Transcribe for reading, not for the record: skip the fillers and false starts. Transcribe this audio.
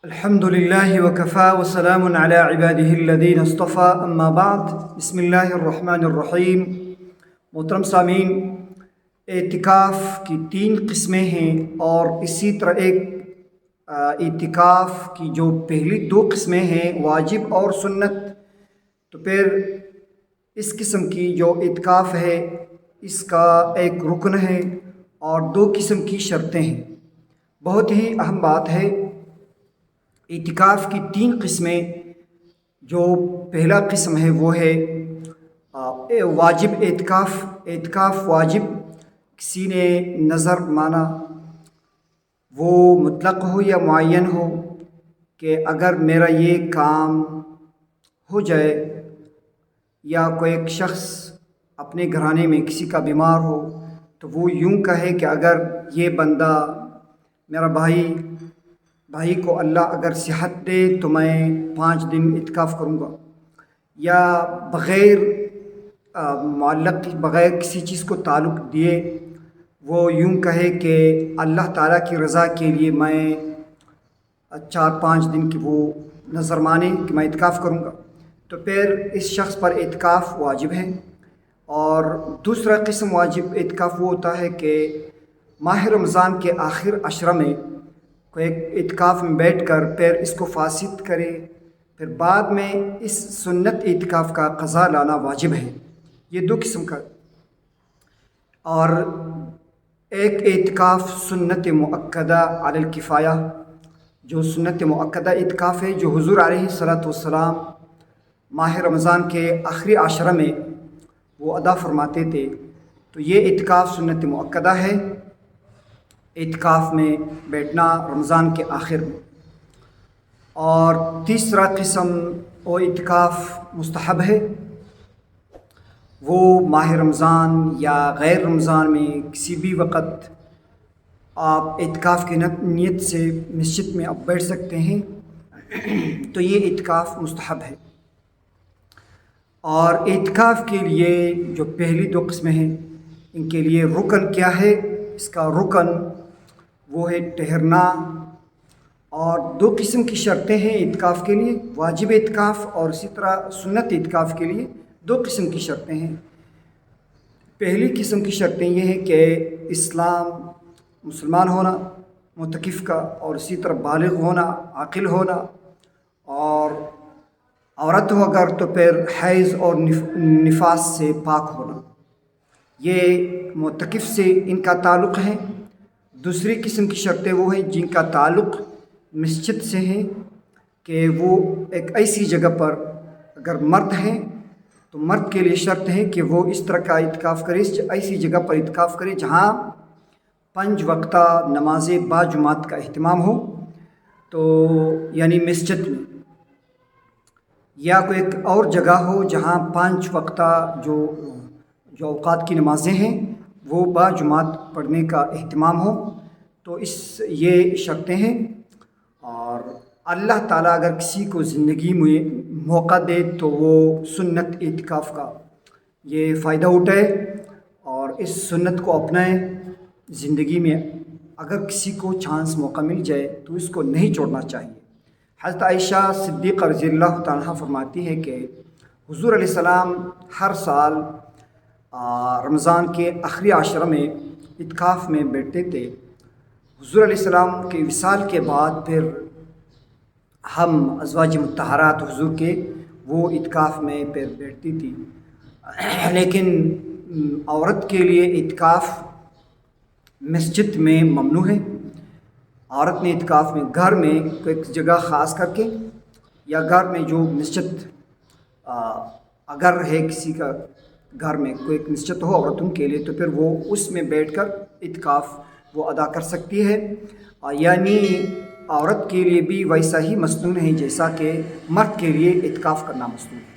الحمد للہ وکفا وسلام علی عبادہ الذین اصطفیٰ اما بعد بسم اللہ الرحمن الرحیم۔ محترم سامعین، اعتکاف کی 3 قسمیں ہیں اور اسی طرح اعتکاف کی جو پہلی 2 قسمیں ہیں واجب اور سنت، تو پھر اس قسم کی جو اعتکاف ہے اس کا ایک رکن ہے اور 2 قسم کی شرطیں ہیں۔ بہت ہی اہم بات ہے، اعتکاف کی 3 قسمیں، جو پہلا قسم ہے وہ ہے واجب اعتکاف واجب، کسی نے نظر مانا، وہ مطلق ہو یا معین ہو کہ اگر میرا یہ کام ہو جائے، یا کوئی ایک شخص اپنے گھرانے میں کسی کا بیمار ہو تو وہ یوں کہے کہ اگر یہ بندہ میرا بھائی کو اللہ اگر صحت دے تو میں 5 دن اعتکاف کروں گا، یا بغیر معلق، بغیر کسی چیز کو تعلق دیے وہ یوں کہے کہ اللہ تعالیٰ کی رضا کے لیے میں 4-5 دن کی وہ نظر مانے کہ میں اعتکاف کروں گا، تو پھر اس شخص پر اعتکاف واجب ہے۔ اور دوسرا قسم واجب اعتکاف وہ ہوتا ہے کہ ماہ رمضان کے آخر عشرہ میں کوئی اعتکاف میں بیٹھ کر پھر اس کو فاسد کرے، پھر بعد میں اس سنت اعتکاف کا قضا لانا واجب ہے۔ یہ 2 قسم کا۔ اور ایک اعتکاف سنت مؤکدہ علی الکفایہ، جو سنت مؤکدہ اعتکاف ہے جو حضور علیہ الصلاۃ والسلام ماہ رمضان کے آخری عشرہ میں وہ ادا فرماتے تھے، تو یہ اعتکاف سنت مؤکدہ ہے، اعتکاف میں بیٹھنا رمضان کے آخر میں۔ اور تیسرا قسم وہ اعتکاف مستحب ہے، وہ ماہ رمضان یا غیر رمضان میں کسی بھی وقت آپ اعتکاف کی نیت سے مسجد میں آپ بیٹھ سکتے ہیں، تو یہ اعتکاف مستحب ہے۔ اور اعتکاف کے لیے جو پہلی 2 قسمیں ہیں ان کے لیے رکن کیا ہے؟ اس کا رکن وہ ہے ٹھہرنا، اور 2 قسم کی شرطیں ہیں اعتکاف کے لیے، واجب اعتکاف اور اسی طرح سنت اعتکاف کے لیے 2 قسم کی شرطیں ہیں۔ پہلی قسم کی شرطیں یہ ہیں کہ مسلمان ہونا معتکف کا، اور اسی طرح بالغ ہونا، عاقل ہونا، اور عورت ہو اگر تو پھر حیض اور نفاس سے پاک ہونا، یہ معتکف سے ان کا تعلق ہے۔ دوسری قسم کی شرطیں وہ ہیں جن کا تعلق مسجد سے ہیں، کہ وہ ایک ایسی جگہ پر اگر مرد ہیں تو مرد کے لیے شرط ہے کہ وہ اس طرح کا اعتکاف کرے، ایسی جگہ پر اعتکاف کرے جہاں 5 وقتہ نماز باجماعت کا اہتمام ہو، تو یعنی مسجد میں، یا کوئی ایک اور جگہ ہو جہاں 5 وقتہ جو اوقات کی نمازیں ہیں وہ باجماعت پڑھنے کا اہتمام ہو، تو یہ شرطیں ہیں۔ اور اللہ تعالیٰ اگر کسی کو زندگی میں موقع دے تو وہ سنت اعتکاف کا یہ فائدہ اٹھائے اور اس سنت کو اپنائے زندگی میں۔ اگر کسی کو چانس موقع مل جائے تو اس کو نہیں چھوڑنا چاہیے۔ حضرت عائشہ صدیقہ رضی اللہ تعالیٰ فرماتی ہے کہ حضور علیہ السلام ہر سال رمضان کے آخری عشرہ میں اعتکاف میں بیٹھتے تھے۔ حضور علیہ السلام کے وصال کے بعد پھر ہم ازواج مطہرات حضور کے وہ اعتکاف میں پھر بیٹھتی تھی، لیکن عورت کے لیے اعتکاف مسجد میں ممنوع ہے۔ عورت نے اعتکاف میں گھر میں کوئی جگہ خاص کر کے، یا گھر میں جو مسجد اگر ہے کسی کا گھر میں کوئی ایک مسجد ہو عورتوں کے لیے، تو پھر وہ اس میں بیٹھ کر اعتکاف وہ ادا کر سکتی ہے، یعنی عورت کے لیے بھی ویسا ہی مسنون ہے جیسا کہ مرد کے لیے اعتکاف کرنا مسنون ہے۔